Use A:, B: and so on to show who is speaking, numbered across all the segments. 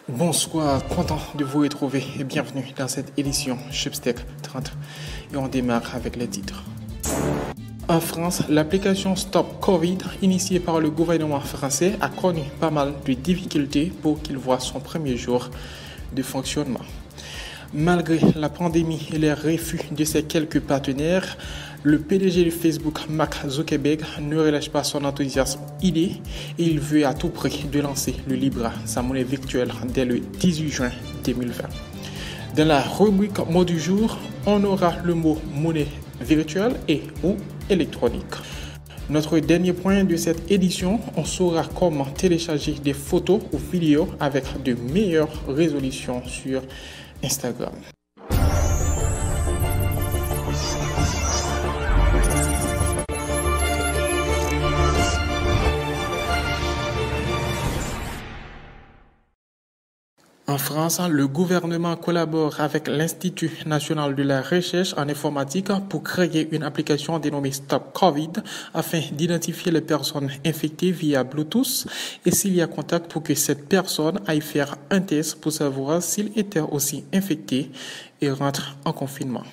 A: Bonsoir, content de vous retrouver et bienvenue dans cette édition Chipsteak 30 et on démarre avec les titres. En France, l'application Stop Covid initiée par le gouvernement français a connu pas mal de difficultés pour qu'il voie son premier jour de fonctionnement. Malgré la pandémie et les refus de ses quelques partenaires, le PDG de Facebook, Mark Zuckerberg, ne relâche pas son enthousiasme idée et il veut à tout prix de lancer le Libra, sa monnaie virtuelle, dès le 18 juin 2020. Dans la rubrique mot du jour, on aura le mot monnaie virtuelle et ou électronique. Notre dernier point de cette édition, on saura comment télécharger des photos ou vidéos avec de meilleures résolutions sur Instagram. En France, le gouvernement collabore avec l'Institut national de la recherche en informatique pour créer une application dénommée Stop Covid afin d'identifier les personnes infectées via Bluetooth et s'il y a contact pour que cette personne aille faire un test pour savoir s'il était aussi infecté et rentre en confinement.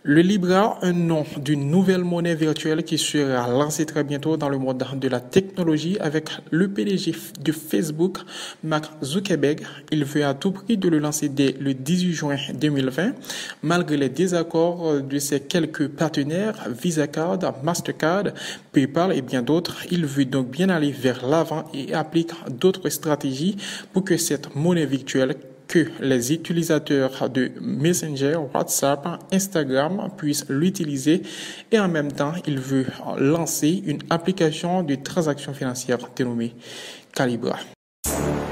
A: Le Libra, un nom d'une nouvelle monnaie virtuelle qui sera lancée très bientôt dans le monde de la technologie avec le PDG de Facebook, Mark Zuckerberg. Il veut à tout prix de le lancer dès le 18 juin 2020, malgré les désaccords de ses quelques partenaires, Visa Card, Mastercard, PayPal et bien d'autres. Il veut donc bien aller vers l'avant et applique d'autres stratégies pour que cette monnaie virtuelle que les utilisateurs de Messenger, WhatsApp, Instagram puissent l'utiliser et en même temps, il veut lancer une application de transactions financières dénommée Calibra.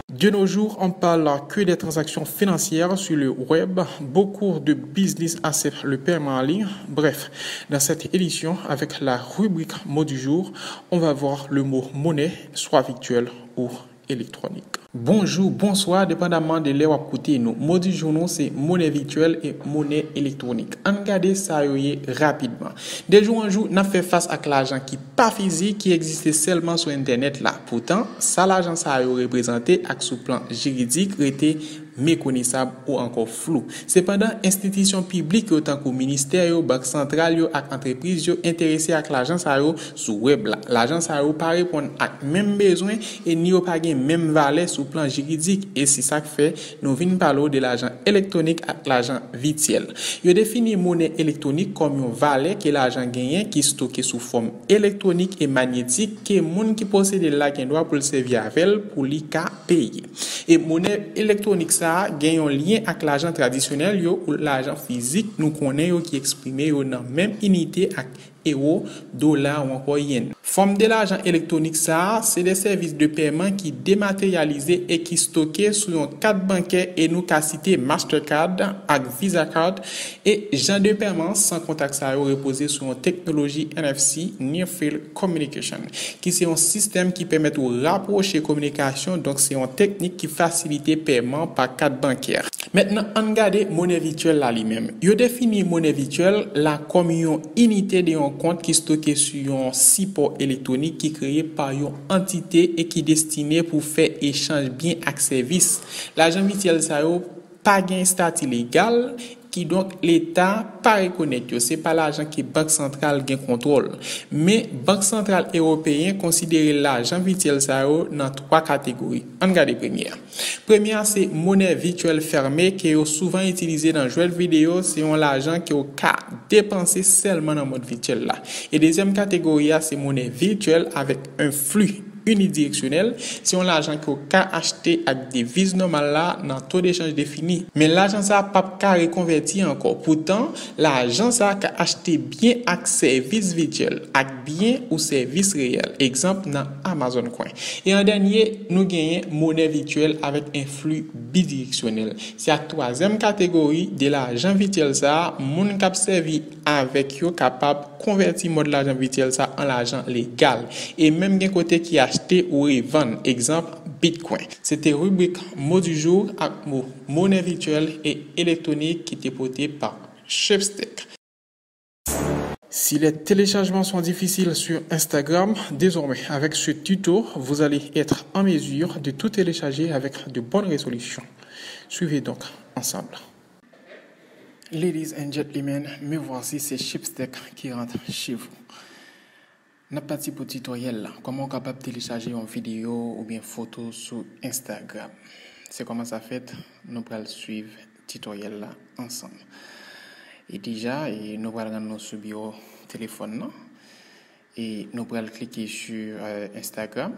A: De nos jours, on parle que des transactions financières sur le web, beaucoup de business acceptent le paiement en ligne. Bref, dans cette édition, avec la rubrique mot du jour, on va voir le mot monnaie, soit virtuelle ou électronique. Bonjour, bonsoir, dépendamment de l'heure à côté nous. Mot du jour, c'est monnaie virtuelle et monnaie électronique. On regarde ça rapidement. De jour en jour, on fait face à l'argent qui pas physique, qui existait seulement sur Internet là. Pourtant, ça l'argent ça a représenté avec sous plan juridique était méconnaissable ou encore flou. Cependant, institutions publiques autant que ministère, banque centrale et entreprises intéressées à l'argent ça sur web là. L'argent ça pas répondre à même besoin et ni pas même valeur sur plan juridique et c'est ça que fait nous venons parler de l'argent électronique et l'argent virtuel. Il définit monnaie électronique comme une valeur que l'argent gagné qui stocké sous forme électronique et magnétique que monde qui possède là qui doit pour le servir avec pour lui payer. Et monnaie électronique ça gagne un lien avec l'argent traditionnel ou l'argent physique nous connaissons qui exprimé dans même unité avec euros, dollars ou encore yen. Forme de l'argent électronique ça, c'est des services de paiement qui dématérialisés et qui stockés sur un carte bancaire et nous qu'a cité Mastercard avec Visa Card et genre de paiement sans contact ça reposé sur une technologie NFC Near Field Communication qui c'est un système qui permet de rapprocher communication donc c'est une technique qui facilite paiement par carte bancaire. Maintenant, on regarde monnaie virtuelle là lui-même. Il définit monnaie virtuelle la comme une unité de un compte qui stocké sur un support électronique qui créé par une entité et qui destiné pour faire échange bien avec service. L'argent virtuel ça pas gain statut légal qui donc l'État pas reconnaître. C'est pas l'argent que Banque centrale gain contrôle. Mais Banque centrale européenne considère l'argent virtuel ça dans trois catégories. On regarde première. Première c'est monnaie virtuelle fermée qui est souvent utilisée dans jeux vidéo, c'est l'argent qui est cas dépensé seulement dans mode virtuel là. Et deuxième catégorie c'est monnaie virtuelle avec un flux unidirectionnel, si on l'argent qu'on a acheté avec des devises normales là dans taux d'échange défini. Mais l'argent ça pas qu'à reconvertir encore. Pourtant, l'argent ça qu'a acheté bien avec services virtuels, avec bien ou services réels. Exemple dans Amazon Coin. Et en dernier, nous gagnons monnaie virtuelle avec un flux bidirectionnel. C'est la troisième catégorie de l'argent virtuel ça, moun cap servi avec yo capable convertir mode l'argent virtuel ça en l'argent légal. Et même d'un côté qui acheter ou revendre, exemple Bitcoin. C'était rubrique mot du jour avec mot monnaie virtuelle et électronique qui était porté par Chipsteak. Si les téléchargements sont difficiles sur Instagram, désormais avec ce tuto, vous allez être en mesure de tout télécharger avec de bonnes résolutions. Suivez donc ensemble. Ladies and gentlemen, me voici, c'est Chipsteak qui rentre chez vous. N'a pas de petit tutoriel là, comment on est capable de télécharger une vidéo ou bien photo sur Instagram. C'est comment ça fait, nous allons suivre le tutoriel là ensemble. Et déjà, nous allons regarder sur bio téléphone non? Et nous allons cliquer sur Instagram.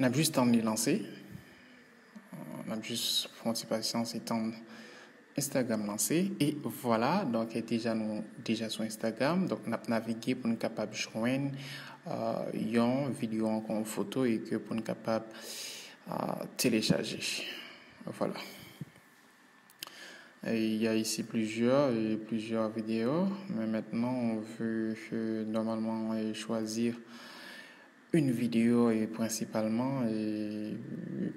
A: On a juste temps de lancer. On a juste pour une patience et temps Instagram lancé et voilà donc déjà sur Instagram donc on a navigué pour nous capable de joindre une vidéo encore une photo et que pour nous capable télécharger voilà et il y a ici plusieurs vidéos mais maintenant on veut normalement choisir une vidéo et principalement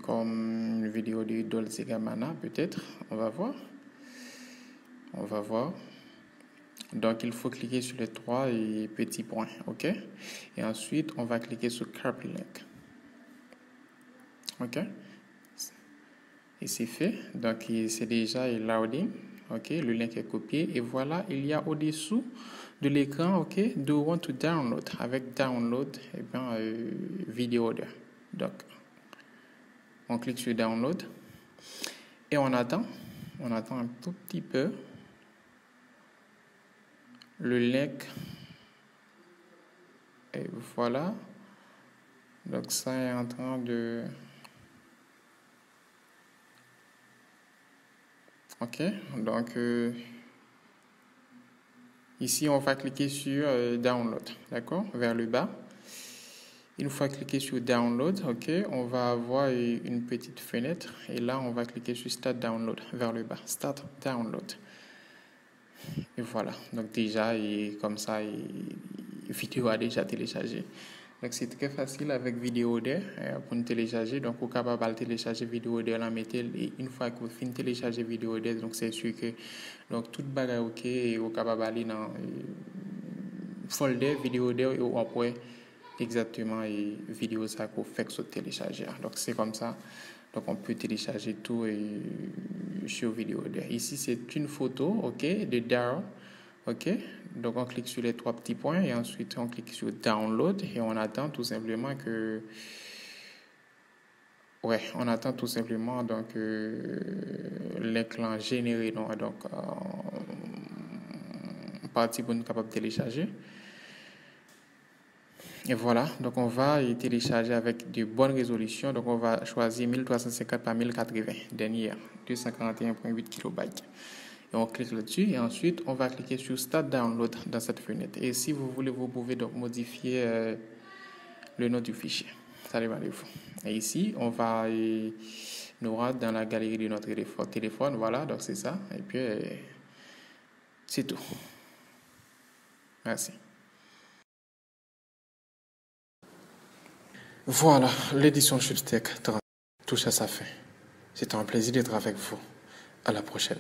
A: comme une vidéo de Dolce Gabbana peut-être on va voir. Donc, il faut cliquer sur les 3 petits points, OK? Et ensuite, on va cliquer sur Copy Link. OK? Et c'est fait. Donc, c'est déjà loading. OK? Le lien est copié. Et voilà, il y a au-dessous de l'écran, OK? Do you want to download? Avec download, vidéo 2. Donc, on clique sur download. Et on attend un tout petit peu. Le link et voilà donc ça est en train de OK donc ici on va cliquer sur download d'accord vers le bas une fois cliqué sur download OK on va avoir une petite fenêtre et là on va cliquer sur start download vers le bas start download. Et voilà, donc déjà, comme ça, vidéo a déjà téléchargé. Donc c'est très facile avec Vidéodé pour nous télécharger. Donc vous êtes capable de télécharger Vidéodé, la mettre et une fois que vous finissez de télécharger Vidéodé, donc c'est sûr que donc toute bagarre OK et vous êtes capable d'aller dans folder Vidéodé et vous après exactement et vidéo ça qu'on fait que télécharger. Donc c'est comme ça. Donc on peut télécharger tout sur Vidéodé. Ici c'est une photo, OK, de Daryl, OK. Donc on clique sur les 3 petits points et ensuite on clique sur Download et on attend tout simplement que donc l'écran généré donc partie pour nous capable de télécharger. Et voilà, donc on va y télécharger avec de bonnes résolutions. Donc on va choisir 1350 par 1080, dernière, 241.8 KB. Et on clique là-dessus et ensuite on va cliquer sur Start Download dans cette fenêtre. Et si vous voulez, vous pouvez donc modifier le nom du fichier. Ça dépend de vous. Et ici, on va nous rendre dans la galerie de notre téléphone. Voilà, donc c'est ça. Et puis, c'est tout. Merci. Voilà, l'édition Chipsteak touche à sa fin. C'est un plaisir d'être avec vous. À la prochaine.